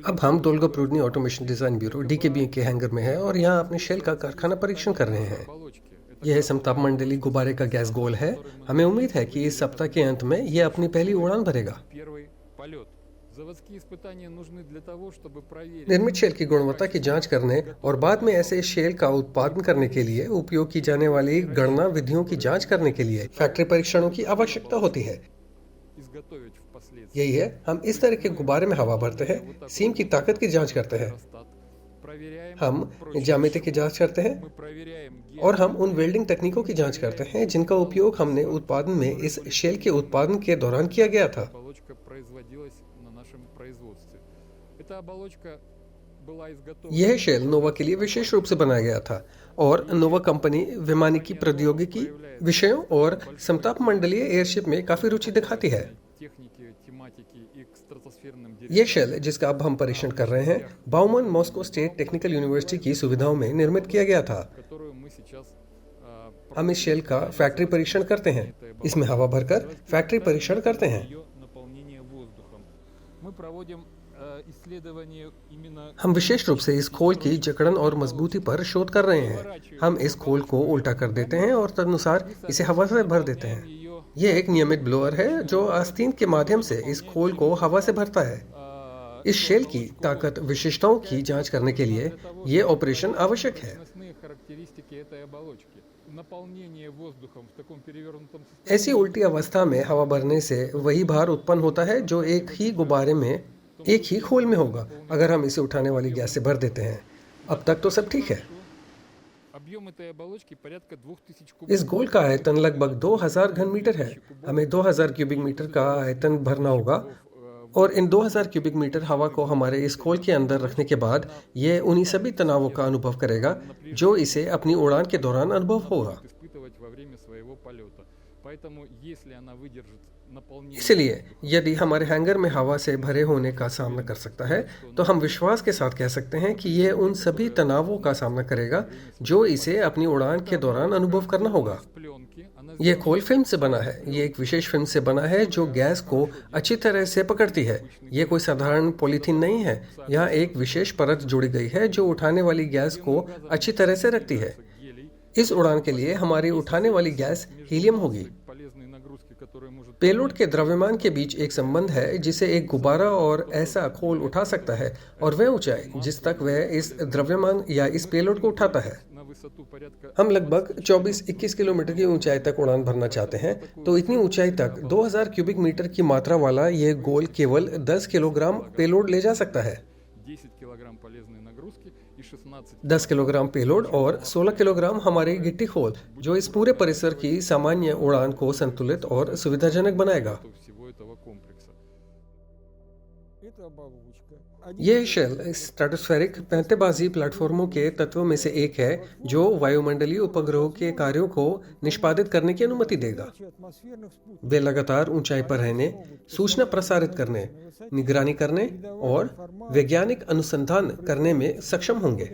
अब हम दोलगाप्रुदनी automation design bureau DKB के हैंगर में है और यहाँ अपने शेल का कारखाना परीक्षण कर रहे हैं। यह समताप मंडली गुब्बारे का गैस गोल है। हमें उम्मीद है कि इस सप्ताह के अंत में यह अपनी पहली उड़ान भरेगा। निर्मित शेल की गुणवत्ता की जांच करने और बाद में ऐसे शेल का उत्पादन करने के लिए उपयोग की जाने वाली गणना विधियों की जांच करने के लिए फैक्ट्री परीक्षणों की आवश्यकता होती है। यही है, हम इस तरह के गुब्बारे में हवा भरते हैं, सीम की ताकत की जांच करते हैं, हम ज्यामिति की जांच करते हैं और हम उन वेल्डिंग तकनीकों की जांच करते हैं जिनका उपयोग हमने उत्पादन में इस शेल के उत्पादन के दौरान किया गया था। यह शेल नोवा के लिए विशेष रूप से बनाया गया था और नोवा कंपनी वैमानिकी प्रौद्योगिकी विषयों और समताप मंडलीय एयरशिप में काफी रुचि दिखाती है। यह शेल जिसका अब हम परीक्षण कर रहे हैं Bowman Moscow state technical university की सुविधाओं में निर्मित किया गया था। हम इस शेल का फैक्ट्री परीक्षण करते हैं, इसमें हवा भरकर फैक्ट्री परीक्षण करते हैं। हम विशेष रूप से इस खोल की जकड़न और मजबूती पर शोध कर रहे हैं। हम इस खोल को उल्टा कर देते हैं और तदनुसार इसे हवा से भर देते हैं। यह एक नियमित ब्लोअर है जो आस्तीन के माध्यम से इस खोल को हवा से भरता है। इस शेल की ताकत विशेषताओं की जांच करने के लिए यह ऑपरेशन आवश्यक है। ऐसी उल्टी अवस्था में हवा भरने से वही भार उत्पन्न होता है जो एक ही गुब्बारे में एक ही खोल में होगा अगर हम इसे उठाने वाली गैस से भर देते हैं। अब तक तो सब ठीक है। इस गोल का आयतन लगभग 2000 घन मीटर है। हमें 2000 क्यूबिक मीटर का आयतन भरना होगा और इन 2000 क्यूबिक मीटर हवा को हमारे इस खोल के अंदर रखने के बाद यह उन्हीं सभी तनावों का अनुभव करेगा जो इसे अपनी उड़ान के दौरान अनुभव होगा। इसलिए यदि हमारे हैंगर में हवा से भरे होने का सामना कर सकता है तो हम विश्वास के साथ कह सकते हैं कि यह उन सभी तनावों का सामना करेगा जो इसे अपनी उड़ान के दौरान अनुभव करना होगा। यह खोल फिल्म से बना है। यह एक विशेष फिल्म से बना है जो गैस को अच्छी तरह से पकड़ती है। यह कोई साधारण पॉलीथीन नहीं है। यहाँ एक विशेष परत जोड़ी गई है जो उठाने वाली गैस को अच्छी तरह से रखती है। इस उड़ान के लिए हमारी उठाने वाली गैस हीलियम होगी। पेलोड के द्रव्यमान के बीच एक संबंध है जिसे एक गुब्बारा और ऐसा खोल उठा सकता है और वह ऊंचाई जिस तक वह इस द्रव्यमान या इस पेलोड को उठाता है। हम लगभग 24-21 किलोमीटर की ऊंचाई तक उड़ान भरना चाहते हैं, तो इतनी ऊंचाई तक 2000 क्यूबिक मीटर की मात्रा वाला यह गोल केवल 10 किलोग्राम पेलोड ले जा सकता है। 10 किलोग्राम पेलोड और 16 किलोग्राम हमारी गिट्टी खोल जो इस पूरे परिसर की सामान्य उड़ान को संतुलित और सुविधाजनक बनाएगा। यह शेल स्ट्रेटोस्फेरिक पैंतेबाजी प्लेटफॉर्मों के तत्वों में से एक है जो वायुमंडलीय उपग्रहों के कार्यों को निष्पादित करने की अनुमति देगा। वे लगातार ऊंचाई पर रहने, सूचना प्रसारित करने, निगरानी करने और वैज्ञानिक अनुसंधान करने में सक्षम होंगे।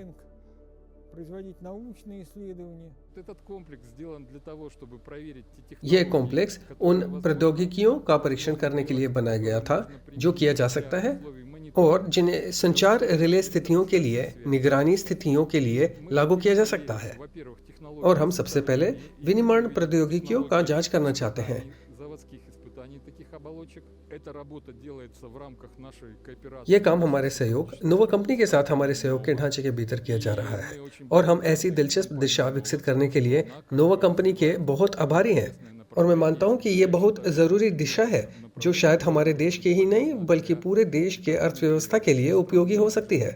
यह कॉम्प्लेक्स उन प्रौद्योगिकियों का परीक्षण करने के लिए बनाया गया था जो किया जा सकता है और जिन्हें संचार रिले स्थितियों के लिए, निगरानी स्थितियों के लिए लागू किया जा सकता है। और हम सबसे पहले विनिर्माण प्रौद्योगिकियों का जांच करना चाहते हैं। यह काम हमारे सहयोग नोवा कंपनी के साथ हमारे सहयोग के ढांचे के भीतर किया जा रहा है और हम ऐसी दिलचस्प दिशा विकसित करने के लिए नोवा कंपनी के बहुत आभारी हैं। और मैं मानता हूं कि यह बहुत जरूरी दिशा है जो शायद हमारे देश के ही नहीं बल्कि पूरे देश के अर्थव्यवस्था के लिए उपयोगी हो सकती है।